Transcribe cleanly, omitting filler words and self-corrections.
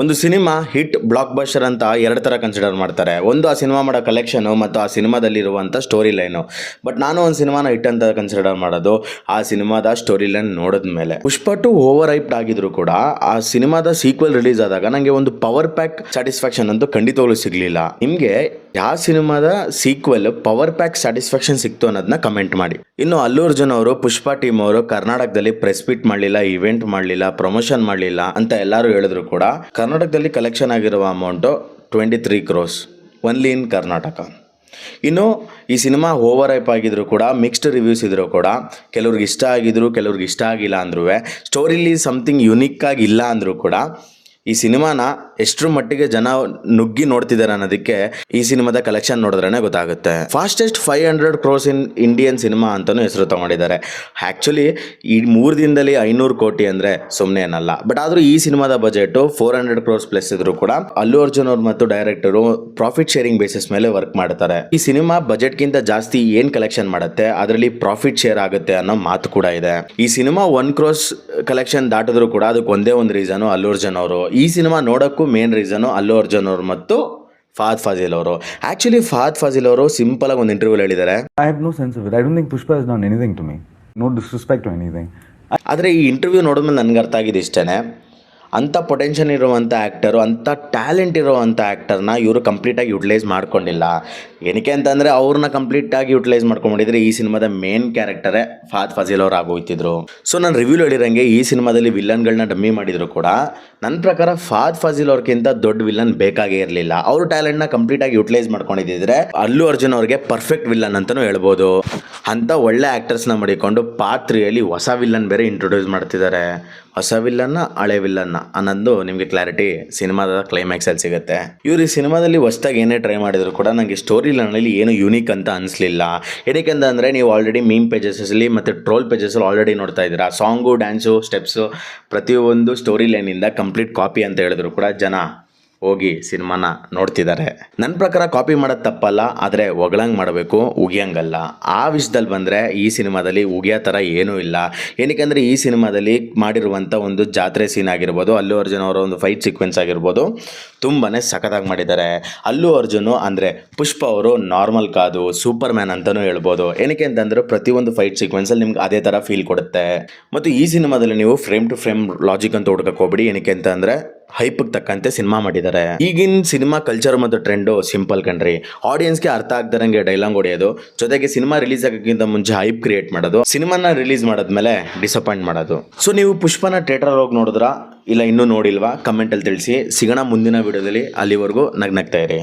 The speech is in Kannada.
ಒಂದು ಸಿನಿಮಾ ಹಿಟ್ ಬ್ಲಾಕ್ ಬಸ್ಟರ್ ಅಂತ ಎರಡು ಥರ ಕನ್ಸಿಡರ್ ಮಾಡ್ತಾರೆ. ಒಂದು ಆ ಸಿನಿಮಾ ಮಾಡೋ ಕಲೆಕ್ಷನು ಮತ್ತು ಆ ಸಿನಿಮಾದಲ್ಲಿರುವಂಥ ಸ್ಟೋರಿ ಲೈನು. ಬಟ್ ನಾನು ಒಂದು ಸಿನಿಮಾನ ಹಿಟ್ ಅಂತ ಕನ್ಸಿಡರ್ ಮಾಡೋದು ಆ ಸಿನಿಮಾದ ಸ್ಟೋರಿ ಲೈನ್ ನೋಡಿದ ಮೇಲೆ. ಪುಷ್ಪ 2 ಓವರ್ ಹೈಪ್ಡ್ ಆಗಿದ್ರು ಕೂಡ ಆ ಸಿನಿಮಾದ ಸೀಕ್ವೆಲ್ ರಿಲೀಸ್ ಆದಾಗ ನನಗೆ ಒಂದು ಪವರ್ ಪ್ಯಾಕ್ ಸ್ಯಾಟಿಸ್ಫ್ಯಾಕ್ಷನ್ ಅಂತೂ ಖಂಡಿತವಾಗ್ಲೂ ಸಿಗಲಿಲ್ಲ. ನಿಮಗೆ ಯಾವ ಸಿನಿಮಾದ ಸೀಕ್ವೆಲ್ ಪವರ್ ಪ್ಯಾಕ್ ಸ್ಯಾಟಿಸ್ಫ್ಯಾಕ್ಷನ್ ಸಿಕ್ತು ಅನ್ನೋದನ್ನ ಕಮೆಂಟ್ ಮಾಡಿ. ಇನ್ನು ಅಲ್ಲು ಅರ್ಜುನ್ ಅವರು ಪುಷ್ಪ ಟೀಮ್ ಅವರು ಕರ್ನಾಟಕದಲ್ಲಿ ಪ್ರೆಸ್ ಮೀಟ್ ಮಾಡಲಿಲ್ಲ, ಇವೆಂಟ್ ಮಾಡಲಿಲ್ಲ, ಪ್ರಮೋಷನ್ ಮಾಡಲಿಲ್ಲ ಅಂತ ಎಲ್ಲರೂ ಹೇಳಿದ್ರು ಕೂಡ ಕರ್ನಾಟಕದಲ್ಲಿ ಕಲೆಕ್ಷನ್ ಆಗಿರುವ ಅಮೌಂಟು 23 crores ಒನ್ಲಿ ಇನ್ ಕರ್ನಾಟಕ. ಇನ್ನು ಈ ಸಿನಿಮಾ ಓವರ್ ಹೈಪ್ ಆಗಿದ್ರು ಕೂಡ, ಮಿಕ್ಸ್ಡ್ ರಿವ್ಯೂಸ್ ಇದ್ರು ಕೂಡ, ಕೆಲವ್ರಿಗೆ ಇಷ್ಟ ಆಗಿದ್ರು, ಕೆಲವ್ರಿಗೆ ಇಷ್ಟ ಆಗಿಲ್ಲ ಅಂದ್ರೂ, ಸ್ಟೋರಿಲಿ ಸಮಥಿಂಗ್ ಯುನಿಕ್ ಆಗಿ ಇಲ್ಲ ಅಂದರೂ ಕೂಡ ಈ ಸಿನಿಮಾನ ಎಷ್ಟರ ಮಟ್ಟಿಗೆ ಜನ ನುಗ್ಗಿ ನೋಡ್ತಿದ್ದಾರೆ ಅನ್ನೋದಕ್ಕೆ ಈ ಸಿನಿಮಾದ ಕಲೆಕ್ಷನ್ ನೋಡಿದ್ರೇ ಗೊತ್ತಾಗುತ್ತೆ. Fastest 500 crores in Indian cinema ಅಂತಲೂ ಹೆಸರು ತಗೊಂಡಿದ್ದಾರೆ. ಆ್ಯಕ್ಚುಲಿ ಈ 3 ದಿನದಲ್ಲಿ 500 ಕೋಟಿ ಅಂದರೆ ಸುಮ್ಮನೆ ಏನಲ್ಲ. ಬಟ್ ಆದರೂ ಈ ಸಿನಿಮಾದ ಬಜೆಟು 400 crores ಪ್ಲಸ್ ಇದ್ರು ಕೂಡ ಅಲ್ಲು ಅರ್ಜುನ್ ಅವ್ರು ಮತ್ತು ಡೈರೆಕ್ಟರು ಪ್ರಾಫಿಟ್ ಶೇರಿಂಗ್ ಬೇಸಿಸ್ ಮೇಲೆ ವರ್ಕ್ ಮಾಡ್ತಾರೆ. ಈ ಸಿನಿಮಾ ಬಜೆಟ್ಗಿಂತ ಜಾಸ್ತಿ ಏನು ಕಲೆಕ್ಷನ್ ಮಾಡುತ್ತೆ ಅದರಲ್ಲಿ ಪ್ರಾಫಿಟ್ ಶೇರ್ ಆಗುತ್ತೆ ಅನ್ನೋ ಮಾತು ಕೂಡ ಇದೆ. ಈ ಸಿನಿಮಾ 1 crores ಕಲೆಕ್ಷನ್ ದಾಟಿದ್ರು ಕೂಡ ಅದಕ್ಕೆ ಒಂದೇ ಒಂದು ರೀಸನು ಅಲ್ಲು ಅರ್ಜುನ್ ಅವರು. ಈ ಸಿನಿಮಾ ನೋಡೋಕ್ಕೂ ಮೇನ್ ರೀಸನು ಅಲ್ಲು ಅರ್ಜುನ್ ಅವರು ಮತ್ತು ಫಹದ್ ಫಾಜಿಲ್ ಅವರು. ಆ್ಯಕ್ಚುಲಿ ಫಹದ್ ಫಾಜಿಲ್ ಅವರು ಸಿಂಪಲ್ ಆಗಿ ಒಂದು ಇಂಟರ್ವ್ಯೂ ಹೇಳಿದ್ದಾರೆ, I have no sense of it. I don't think Pushpa has done anything to me. No disrespect or anything. ಆದರೆ ಈ ಇಂಟರ್ವ್ಯೂ ನೋಡಿದ್ಮೇಲೆ ನನಗೆ ಅರ್ಥ ಆಗಿದೆ ಇಷ್ಟೇ, ಅಂಥ ಪೊಟೆನ್ಷಿಯಲ್ ಇರುವಂಥ ಆ್ಯಕ್ಟರು, ಅಂಥ ಟ್ಯಾಲೆಂಟ್ ಇರುವಂಥ ಆ್ಯಕ್ಟರ್ನ ಇವರು ಕಂಪ್ಲೀಟಾಗಿ ಯುಟಿಲೈಸ್ ಮಾಡ್ಕೊಂಡಿಲ್ಲ. ಏನಕ್ಕೆ ಅಂತಂದರೆ ಅವ್ರನ್ನ ಕಂಪ್ಲೀಟಾಗಿ ಯುಟಿಲೈಸ್ ಮಾಡ್ಕೊಂಡಿದ್ರೆ ಈ ಸಿನಿಮಾದ ಮೇನ್ ಕ್ಯಾರೆಕ್ಟರೇ ಫಹದ್ ಫಾಜಿಲ್ ಅವ್ರು ಆಗೋಯ್ತಿದ್ರು. ಸೊ ನಾನು ರಿವ್ಯೂಲ್ ಹೇಳಿರಂಗೆ ಈ ಸಿನಿಮಾದಲ್ಲಿ ವಿಲ್ಲನ್ಗಳನ್ನ ಡಮ್ಮಿ ಮಾಡಿದ್ರು ಕೂಡ ನನ್ನ ಪ್ರಕಾರ ಫಹದ್ ಫಾಜಿಲ್ ಅವ್ರಿಗಿಂತ ದೊಡ್ಡ ವಿಲ್ಲನ್ ಬೇಕಾಗೇ ಇರಲಿಲ್ಲ. ಅವ್ರ ಟ್ಯಾಲೆಂಟ್ನ ಕಂಪ್ಲೀಟಾಗಿ ಯುಟಿಲೈಸ್ ಮಾಡ್ಕೊಂಡಿದ್ದಿದ್ರೆ ಅಲ್ಲು ಅರ್ಜುನ್ ಅವ್ರಿಗೆ ಪರ್ಫೆಕ್ಟ್ ವಿಲ್ಲನ್ ಅಂತಲೂ ಹೇಳ್ಬೋದು. ಅಂಥ ಒಳ್ಳೆ ಆ್ಯಕ್ಟರ್ಸ್ನ ಮಾಡಿಕೊಂಡು ಪಾರ್ಟ್ 3ಯಲ್ಲಿ ಹೊಸ ವಿಲ್ಲನ್ ಬೇರೆ ಇಂಟ್ರೊಡ್ಯೂಸ್ ಮಾಡ್ತಿದ್ದಾರೆ. ಹೊಸ ವಿಲ್ಲನ್ನ ಹಳೆ ವಿಲ್ಲನ್ನ ಅನ್ನೋದು ನಿಮಗೆ ಕ್ಲಾರಿಟಿ ಸಿನಿಮಾದ ಕ್ಲೈಮ್ಯಾಕ್ಸಲ್ಲಿ ಸಿಗುತ್ತೆ. ಇವರು ಈ ಸಿನಿಮಾದಲ್ಲಿ ಹೊಸದಾಗಿ ಏನೇ ಟ್ರೈ ಮಾಡಿದ್ರು ಕೂಡ ನನಗೆ ಸ್ಟೋರಿ ಲೈನಲ್ಲಿ ಏನು ಯೂನಿಕ್ ಅಂತ ಅನಿಸ್ಲಿಲ್ಲ. ಏನಕ್ಕೆ ಅಂದರೆ ನೀವು ಆಲ್ರೆಡಿ ಮೀಮ್ ಪೇಜಸಲ್ಲಿ ಮತ್ತು ಟ್ರೋಲ್ ಪೇಜಸಲ್ಲಿ ಆಲ್ರೆಡಿ ನೋಡ್ತಾ ಇದ್ದೀರಾ. ಸಾಂಗು, ಡ್ಯಾನ್ಸು, ಸ್ಟೆಪ್ಸು ಪ್ರತಿಯೊಂದು ಸ್ಟೋರಿ ಲೈನಿಂದ ಕಂಪ್ಲೀಟ್ ಕಾಪಿ ಅಂತ ಹೇಳಿದ್ರು ಕೂಡ ಜನ ಹೋಗಿ ಸಿನಿಮಾನ ನೋಡ್ತಿದ್ದಾರೆ. ನನ್ನ ಪ್ರಕಾರ ಕಾಪಿ ಮಾಡೋದು ತಪ್ಪಲ್ಲ, ಆದರೆ ಹೊಗಳಂಗೆ ಮಾಡಬೇಕು, ಉಗಿಯಂಗಲ್ಲ. ಆ ವಿಷಯದಲ್ಲಿ ಬಂದರೆ ಈ ಸಿನಿಮಾದಲ್ಲಿ ಉಗಿಯೋ ಥರ ಏನೂ ಇಲ್ಲ. ಏನಕ್ಕೆ ಈ ಸಿನಿಮಾದಲ್ಲಿ ಮಾಡಿರುವಂಥ ಒಂದು ಜಾತ್ರೆ ಸೀನ್ ಆಗಿರ್ಬೋದು, ಅಲ್ಲು ಅರ್ಜುನ್ ಅವರ ಒಂದು ಫೈಟ್ ಸೀಕ್ವೆನ್ಸ್ ಆಗಿರ್ಬೋದು, ತುಂಬಾ ಸಖತ್ತಾಗಿ ಮಾಡಿದ್ದಾರೆ. ಅಲ್ಲು ಅರ್ಜುನು ಅಂದರೆ ಪುಷ್ಪ ಅವರು ನಾರ್ಮಲ್ ಕಾದು ಸೂಪರ್ ಮ್ಯಾನ್ ಅಂತಲೂ ಹೇಳ್ಬೋದು. ಏನಕ್ಕೆ ಅಂತಂದರೆ ಪ್ರತಿಯೊಂದು ಫೈಟ್ ಸೀಕ್ವೆನ್ಸಲ್ಲಿ ನಿಮ್ಗೆ ಅದೇ ಥರ ಫೀಲ್ ಕೊಡುತ್ತೆ. ಮತ್ತು ಈ ಸಿನಿಮಾದಲ್ಲಿ ನೀವು ಫ್ರೇಮ್ ಟು ಫ್ರೇಮ್ ಲಾಜಿಕ್ ಅಂತ ಹುಡ್ಕಕ್ಕೆ ಹೋಗ್ಬಿಡಿ. ಏನಕ್ಕೆ ಅಂತಂದರೆ ಹೈಪ್ಗೆ ತಕ್ಕಂತೆ ಸಿನಿಮಾ ಮಾಡಿದ್ದಾರೆ. ಈಗಿನ ಸಿನಿಮಾ ಕಲ್ಚರ್ ಮತ್ತು ಟ್ರೆಂಡು ಸಿಂಪಲ್ ಕಣ್ರಿ. ಆಡಿಯನ್ಸ್ಗೆ ಅರ್ಥ ಆಗ್ದಾರಂಗೆ ಡೈಲಾಗ್ ಹೊಡೆಯೋದು, ಜೊತೆಗೆ ಸಿನಿಮಾ ರಿಲೀಸ್ ಆಗೋಕ್ಕಿಂತ ಮುಂಚೆ ಹೈಪ್ ಕ್ರಿಯೇಟ್ ಮಾಡೋದು, ಸಿನಿಮಾನ ರಿಲೀಸ್ ಮಾಡಿದ್ಮೇಲೆ ಡಿಸಪಾಯಿಂಟ್ ಮಾಡೋದು. ಸೊ ನೀವು ಪುಷ್ಪನ ಥಿಯೇಟರ್ ಹೋಗಿ ನೋಡಿದ್ರಾ ಇಲ್ಲ ಇನ್ನೂ ನೋಡಿಲ್ವಾ? ಕಮೆಂಟಲ್ಲಿ ತಿಳಿಸಿ. ಸಿಗೋಣ ಮುಂದಿನ ವಿಡಿಯೋದಲ್ಲಿ. ಅಲ್ಲಿವರೆಗೂ ನಗ್ನಗ್ತಾ ಇರಿ.